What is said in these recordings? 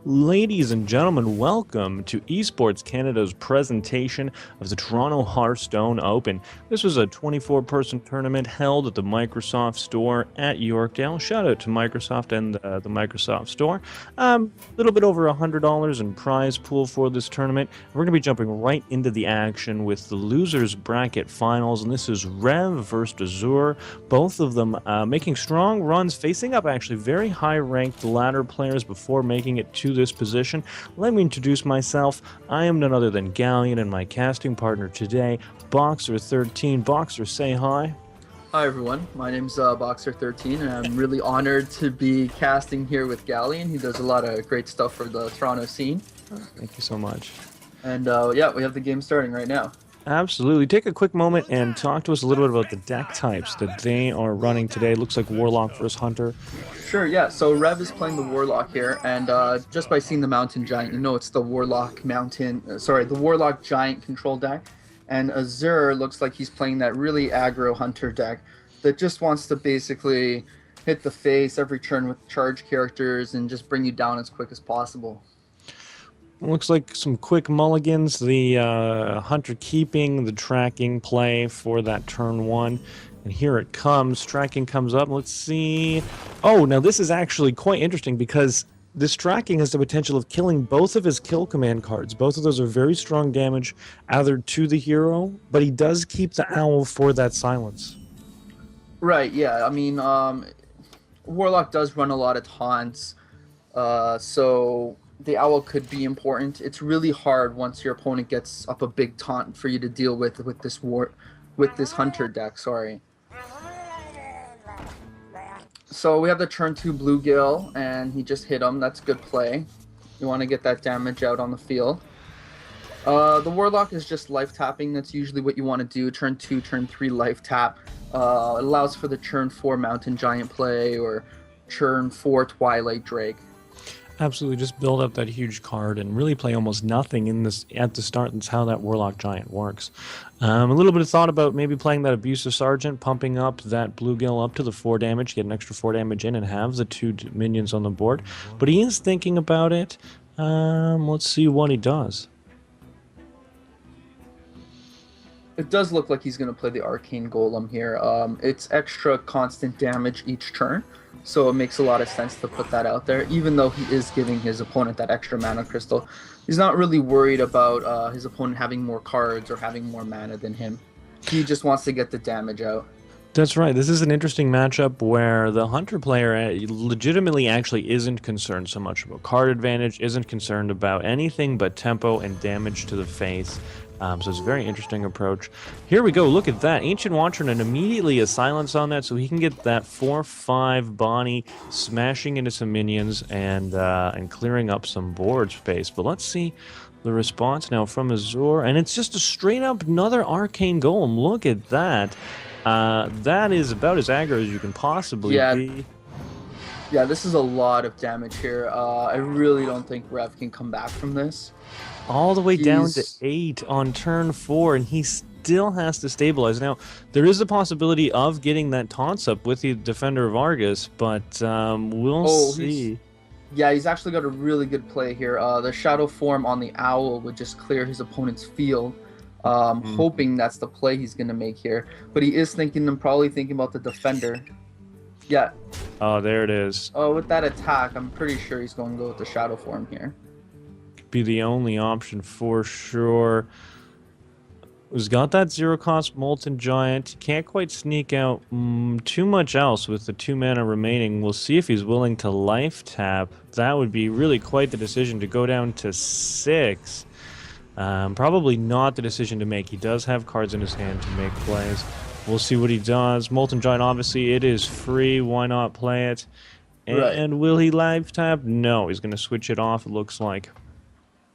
Ladies and gentlemen, welcome to Esports Canada's presentation of the Toronto Hearthstone Open. This was a 24-person tournament held at the Microsoft Store at Yorkdale. Shout out to Microsoft and the Microsoft Store. A little bit over $100 in prize pool for this tournament. We're going to be jumping right into the action with the losers bracket finals, and this is Rev versus Azure. Both of them making strong runs, facing up actually very high-ranked ladder players before making it to this position. Let me introduce myself. I am none other than Galleon, and my casting partner today, BoxerXIII. Boxer, say hi. Hi everyone, my name's BoxerXIII, and I'm really honored to be casting here with Galleon. He does a lot of great stuff for the Toronto scene. Thank you so much. And yeah, we have the game starting right now. Absolutely. Take a quick moment and talk to us a little bit about the deck types that they are running today. Looks like Warlock versus Hunter. Sure, yeah, so Rev is playing the Warlock here, and just by seeing the Mountain Giant, you know it's the Warlock the Warlock Giant control deck. And Azure looks like he's playing that really aggro Hunter deck that just wants to basically hit the face every turn with charge characters and just bring you down as quick as possible. Looks like some quick mulligans. The Hunter keeping the tracking play for that turn one. And here it comes. Tracking comes up. Let's see. Oh, now this is actually quite interesting because this tracking has the potential of killing both of his kill command cards. Both of those are very strong damage added to the hero, but he does keep the owl for that silence. Right, yeah. I mean, Warlock does run a lot of taunts, so the owl could be important. It's really hard once your opponent gets up a big taunt for you to deal with this Hunter deck. Sorry. So we have the turn 2 Bluegill, and he just hit him. That's good play. You want to get that damage out on the field. The Warlock is just life tapping. That's usually what you want to do. Turn 2, turn 3 life tap. It allows for the turn 4 Mountain Giant play or turn 4 Twilight Drake. Absolutely, just build up that huge card and really play almost nothing in this at the start. That's how that Warlock Giant works. A little bit of thought about maybe playing that Abusive Sergeant, pumping up that Bluegill up to the 4 damage, get an extra 4 damage in, and have the 2 minions on the board. But he is thinking about it. Let's see what he does. It does look like he's going to play the Arcane Golem here. It's extra constant damage each turn, so it makes a lot of sense to put that out there, even though he is giving his opponent that extra mana crystal. He's not really worried about his opponent having more cards or having more mana than him. He just wants to get the damage out. That's right. This is an interesting matchup where the Hunter player legitimately actually isn't concerned so much about card advantage, isn't concerned about anything but tempo and damage to the face. So it's a very interesting approach. Here we go. Look at that. Ancient Watcher and immediately a silence on that so he can get that 4/5 Bonnie smashing into some minions and clearing up some board space. But let's see the response now from Azure. And it's just a straight up another Arcane Golem. Look at that. That is about as aggro as you can possibly be. Yeah, this is a lot of damage here. I really don't think Rev can come back from this. All the way down to 8 on turn 4, and he still has to stabilize. Now, there is a possibility of getting that taunts up with the Defender of Argus, but we'll see. He's actually got a really good play here. The Shadow Form on the Owl would just clear his opponent's field, hoping that's the play he's going to make here. But he is probably thinking about the Defender. Yeah. Oh, there it is. Oh, with that attack, I'm pretty sure he's going to go with the Shadow Form here. Be the only option for sure. He's got that 0-cost Molten Giant. Can't quite sneak out too much else with the 2 mana remaining. We'll see if he's willing to life tap. That would be really quite the decision to go down to 6. Probably not the decision to make. He does have cards in his hand to make plays. We'll see what he does. Molten Giant, obviously, it is free. Why not play it? And will he life tap? No, he's going to switch it off, it looks like.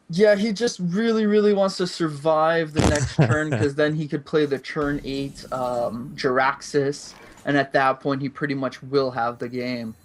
Yeah, he just really, really wants to survive the next turn because then he could play the turn 8 Jiraxis, and at that point he pretty much will have the game.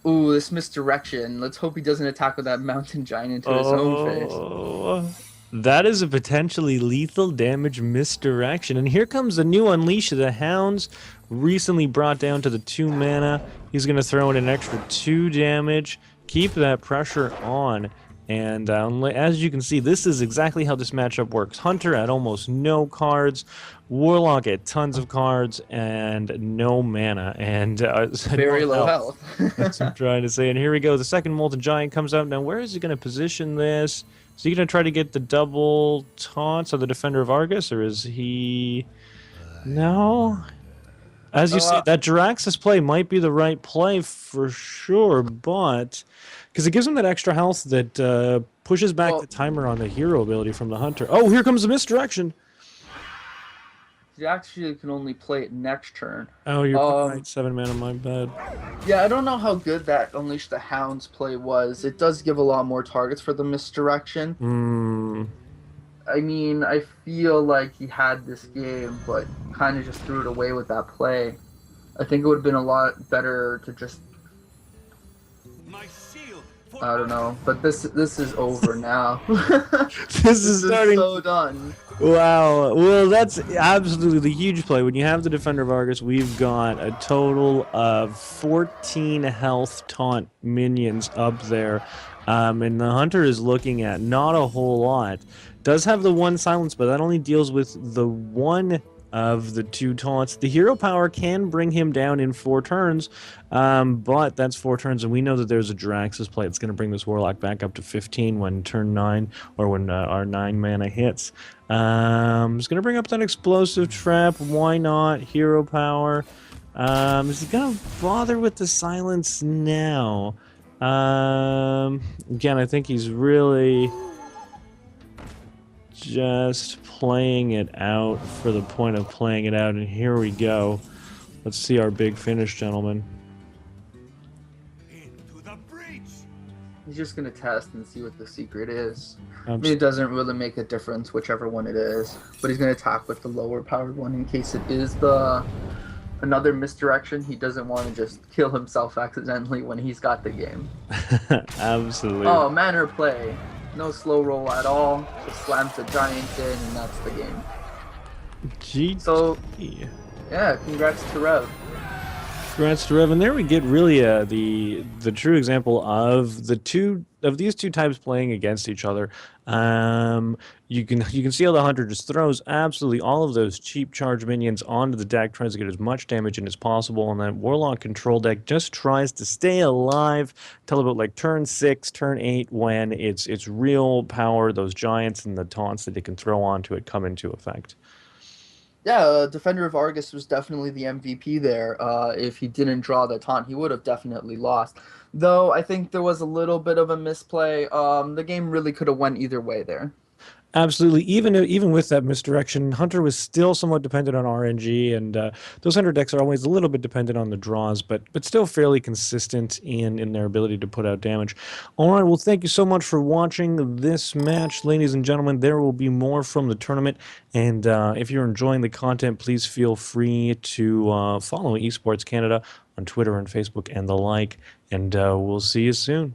Ooh, this misdirection. Let's hope he doesn't attack with that Mountain Giant into his own face. That is a potentially lethal damage misdirection. And here comes the new Unleash of the Hounds, recently brought down to the 2 mana. He's going to throw in an extra 2 damage. keep that pressure on. And as you can see, this is exactly how this matchup works. Hunter at almost no cards, Warlock at tons of cards, and no mana, and no Very low health. health. That's what I'm trying to say. And here we go. The second Molten Giant comes out. Now, where is he going to position this? Is he going to try to get the double taunts of the Defender of Argus, or is he... No? As you see, that Jiraxis play might be the right play for sure, but... Because it gives him that extra health that pushes back the timer on the hero ability from the Hunter. Oh, here comes the misdirection! You actually can only play it next turn. Oh, you're right. 7 mana, my bad. Yeah, I don't know how good that Unleash the Hounds play was. It does give a lot more targets for the misdirection. I mean, I feel like he had this game, but kind of just threw it away with that play. I think it would have been a lot better to just... I don't know, but this is over now. This is starting... so done. Wow. Well, that's absolutely the huge play. When you have the Defender of Argus, we've got a total of 14 health taunt minions up there. And the Hunter is looking at not a whole lot. Does have the one silence, but that only deals with the one of the 2 taunts. The hero power can bring him down in 4 turns, but that's 4 turns, and we know that there's a Jiraxis play. It's going to bring this Warlock back up to 15 when turn 9, or when our 9 mana hits. It's going to bring up that Explosive Trap. Why not? Hero power. Is he going to bother with the silence now? Again, I think he's really just playing it out for the point of playing it out, and here we go. Let's see our big finish, gentlemen. He's just gonna test and see what the secret is. I mean, it doesn't really make a difference whichever one it is, but he's gonna attack with the lower powered one in case it is another misdirection. He doesn't want to just kill himself accidentally when he's got the game. Absolutely. Oh, manner play. No slow roll at all. Just slams the giant in, and that's the game. GG. So, yeah, congrats to Rev. Congrats to Rev, and there we get really the true example of these two types playing against each other. You can see how the Hunter just throws absolutely all of those cheap charge minions onto the deck, tries to get as much damage in as possible, and that Warlock control deck just tries to stay alive till about like turn 6, turn 8, when its real power, those giants and the taunts that it can throw onto it, come into effect. Yeah, Defender of Argus was definitely the MVP there. If he didn't draw the taunt, he would have definitely lost. Though I think there was a little bit of a misplay. The game really could have went either way there. Absolutely. Even with that misdirection, Hunter was still somewhat dependent on RNG, and those Hunter decks are always a little bit dependent on the draws, but still fairly consistent in their ability to put out damage. All right, well, thank you so much for watching this match, ladies and gentlemen. There will be more from the tournament, and if you're enjoying the content, please feel free to follow Esports Canada on Twitter and Facebook and the like, and we'll see you soon.